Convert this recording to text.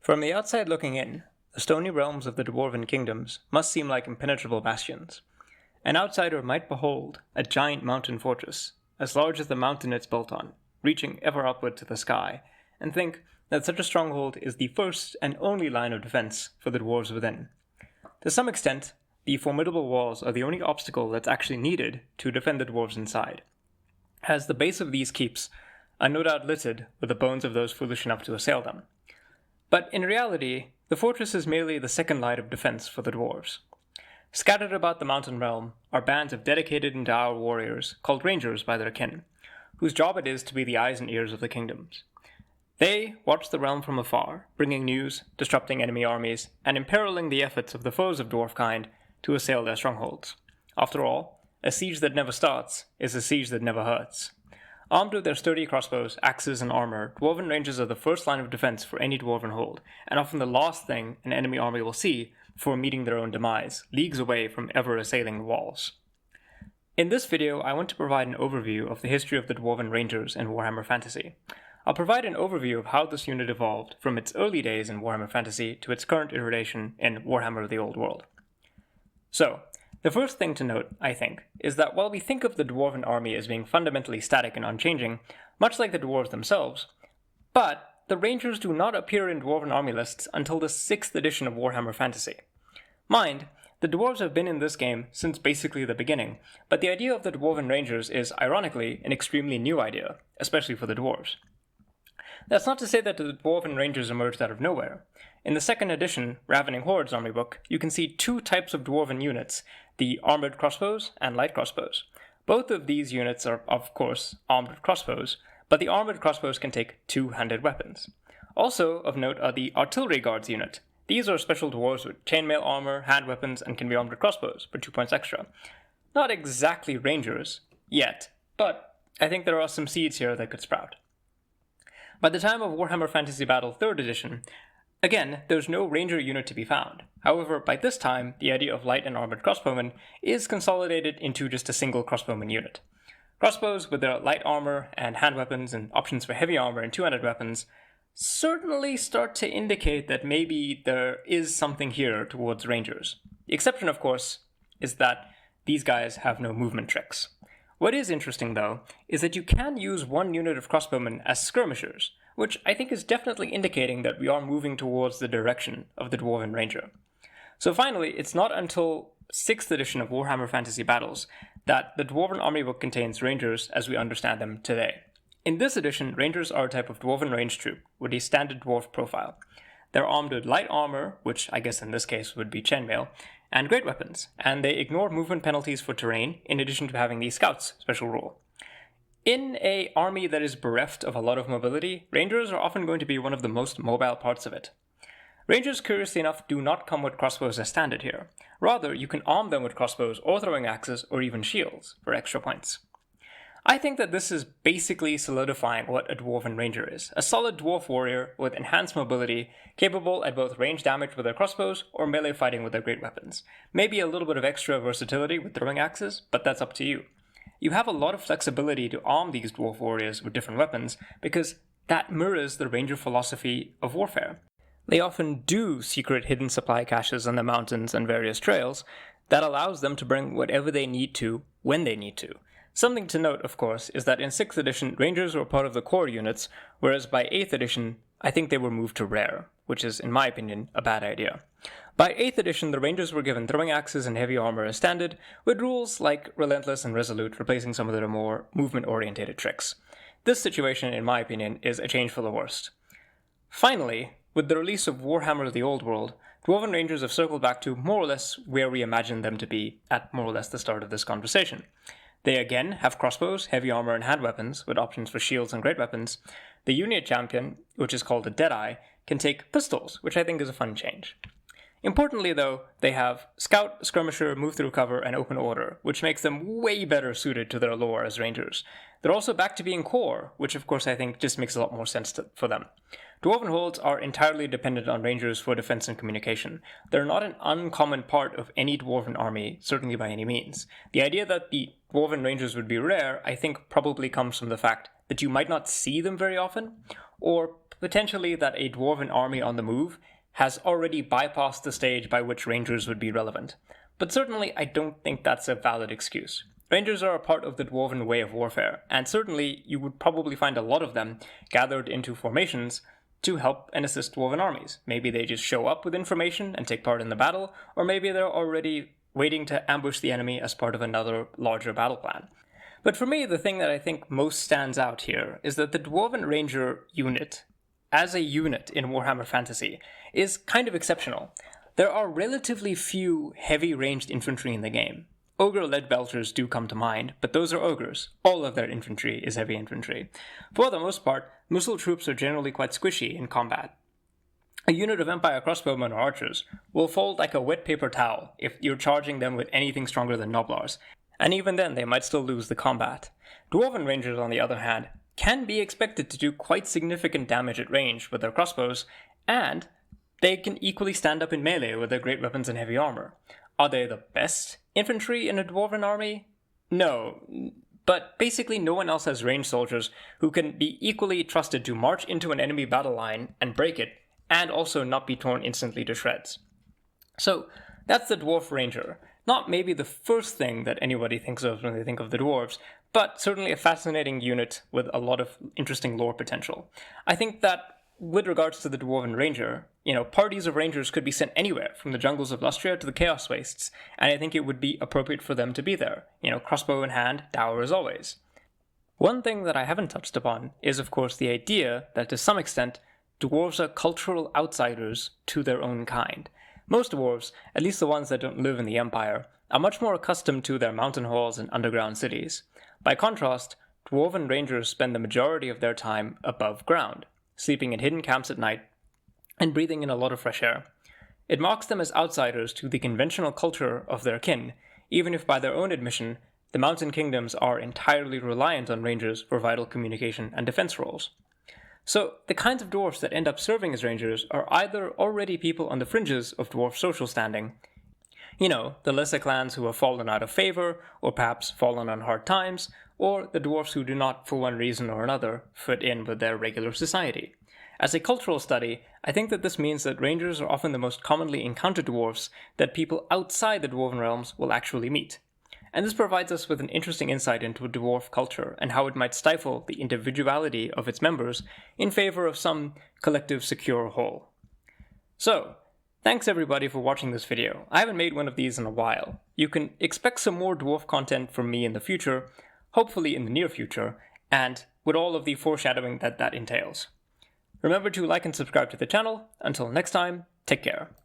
From the outside looking in, the stony realms of the dwarven kingdoms must seem like impenetrable bastions. An outsider might behold a giant mountain fortress, as large as the mountain it's built on, reaching ever upward to the sky, and think that such a stronghold is the first and only line of defense for the dwarves within. To some extent, the formidable walls are the only obstacle that's actually needed to defend the dwarves inside, as the base of these keeps are no doubt littered with the bones of those foolish enough to assail them. But in reality, the fortress is merely the second line of defense for the dwarves. Scattered about the mountain realm are bands of dedicated and dour warriors, called rangers by their kin, whose job it is to be the eyes and ears of the kingdoms. They watch the realm from afar, bringing news, disrupting enemy armies, and imperiling the efforts of the foes of dwarf kind to assail their strongholds. After all, a siege that never starts is a siege that never hurts. Armed with their sturdy crossbows, axes, and armor, dwarven rangers are the first line of defense for any dwarven hold, and often the last thing an enemy army will see before meeting their own demise, leagues away from ever assailing walls. In this video, I want to provide an overview of the history of the dwarven rangers in Warhammer Fantasy. I'll provide an overview of how this unit evolved from its early days in Warhammer Fantasy to its current iteration in Warhammer the Old World. So, the first thing to note, I think, is that while we think of the dwarven army as being fundamentally static and unchanging, much like the dwarves themselves, but the rangers do not appear in dwarven army lists until the 6th edition of Warhammer Fantasy. Mind, the dwarves have been in this game since basically the beginning, but the idea of the dwarven rangers is, ironically, an extremely new idea, especially for the dwarves. That's not to say that the dwarven rangers emerged out of nowhere. In the 2nd edition, Ravening Hordes army book, you can see two types of dwarven units, the armored crossbows and light crossbows. Both of these units are, of course, armed with crossbows, but the armored crossbows can take two-handed weapons. Also of note are the artillery guards unit. These are special dwarves with chainmail armor, hand weapons, and can be armed with crossbows for 2 points extra. Not exactly rangers, yet, but I think there are some seeds here that could sprout. By the time of Warhammer Fantasy Battle 3rd edition, again, there's no ranger unit to be found. However, by this time, the idea of light and armored crossbowmen is consolidated into just a single crossbowman unit. Crossbows with their light armor and hand weapons and options for heavy armor and two-handed weapons certainly start to indicate that maybe there is something here towards rangers. The exception, of course, is that these guys have no movement tricks. What is interesting, though, is that you can use one unit of crossbowmen as skirmishers, which I think is definitely indicating that we are moving towards the direction of the Dwarven Ranger. So finally, it's not until 6th edition of Warhammer Fantasy Battles that the Dwarven Army book contains Rangers as we understand them today. In this edition, Rangers are a type of Dwarven range troop with a standard dwarf profile. They're armed with light armor, which I guess in this case would be chainmail, and great weapons, and they ignore movement penalties for terrain in addition to having the Scouts special rule. In an army that is bereft of a lot of mobility, Rangers are often going to be one of the most mobile parts of it. Rangers, curiously enough, do not come with crossbows as standard here. Rather, you can arm them with crossbows or throwing axes or even shields for extra points. I think that this is basically solidifying what a Dwarven Ranger is. A solid dwarf warrior with enhanced mobility, capable at both range damage with their crossbows or melee fighting with their great weapons. Maybe a little bit of extra versatility with throwing axes, but that's up to you. You have a lot of flexibility to arm these dwarf warriors with different weapons because that mirrors the Ranger philosophy of warfare. They often do secret hidden supply caches on the mountains and various trails that allows them to bring whatever they need to when they need to. Something to note, of course, is that in 6th edition, Rangers were part of the core units, whereas by 8th edition, I think they were moved to rare, which is, in my opinion, a bad idea. By 8th edition, the Rangers were given throwing axes and heavy armor as standard, with rules like Relentless and Resolute replacing some of their more movement-orientated tricks. This situation, in my opinion, is a change for the worst. Finally, with the release of Warhammer the Old World, Dwarven Rangers have circled back to more or less where we imagined them to be at more or less the start of this conversation. They again have crossbows, heavy armor, and hand weapons, with options for shields and great weapons. The unit champion, which is called a Deadeye, can take pistols, which I think is a fun change. Importantly, though, they have Scout, Skirmisher, Move Through Cover, and Open Order, which makes them way better suited to their lore as Rangers. They're also back to being Core, which of course I think just makes a lot more sense for them. Dwarven holds are entirely dependent on Rangers for defense and communication. They're not an uncommon part of any Dwarven army, certainly by any means. The idea that the Dwarven Rangers would be rare, I think probably comes from the fact that you might not see them very often, or potentially that a dwarven army on the move has already bypassed the stage by which rangers would be relevant. But certainly I don't think that's a valid excuse. Rangers are a part of the dwarven way of warfare, and certainly you would probably find a lot of them gathered into formations to help and assist dwarven armies. Maybe they just show up with information and take part in the battle, or maybe they're already waiting to ambush the enemy as part of another larger battle plan. But for me, the thing that I think most stands out here is that the Dwarven Ranger unit, as a unit in Warhammer Fantasy, is kind of exceptional. There are relatively few heavy ranged infantry in the game. Ogre Leadbelters do come to mind, but those are ogres. All of their infantry is heavy infantry. For the most part, Mussel troops are generally quite squishy in combat. A unit of Empire crossbowmen or archers will fold like a wet paper towel if you're charging them with anything stronger than Noblars, and even then they might still lose the combat. Dwarven Rangers, on the other hand, can be expected to do quite significant damage at range with their crossbows, and they can equally stand up in melee with their great weapons and heavy armor. Are they the best infantry in a Dwarven army? No, but basically no one else has ranged soldiers who can be equally trusted to march into an enemy battle line and break it, and also not be torn instantly to shreds. So, that's the Dwarf Ranger. Not maybe the first thing that anybody thinks of when they think of the dwarves, but certainly a fascinating unit with a lot of interesting lore potential. I think that with regards to the Dwarven Ranger, parties of rangers could be sent anywhere, from the jungles of Lustria to the Chaos Wastes, and I think it would be appropriate for them to be there. Crossbow in hand, dour as always. One thing that I haven't touched upon is, of course, the idea that to some extent, dwarves are cultural outsiders to their own kind. Most dwarves, at least the ones that don't live in the Empire, are much more accustomed to their mountain halls and underground cities. By contrast, dwarven rangers spend the majority of their time above ground, sleeping in hidden camps at night, and breathing in a lot of fresh air. It marks them as outsiders to the conventional culture of their kin, even if by their own admission, the mountain kingdoms are entirely reliant on rangers for vital communication and defense roles. So, the kinds of dwarfs that end up serving as rangers are either already people on the fringes of dwarf social standing, the lesser clans who have fallen out of favor, or perhaps fallen on hard times, or the dwarfs who do not, for one reason or another, fit in with their regular society. As a cultural study, I think that this means that rangers are often the most commonly encountered dwarfs that people outside the dwarven realms will actually meet. And this provides us with an interesting insight into dwarf culture and how it might stifle the individuality of its members in favor of some collective secure whole. So, thanks everybody for watching this video. I haven't made one of these in a while. You can expect some more dwarf content from me in the future, hopefully in the near future, and with all of the foreshadowing that entails. Remember to like and subscribe to the channel. Until next time, take care.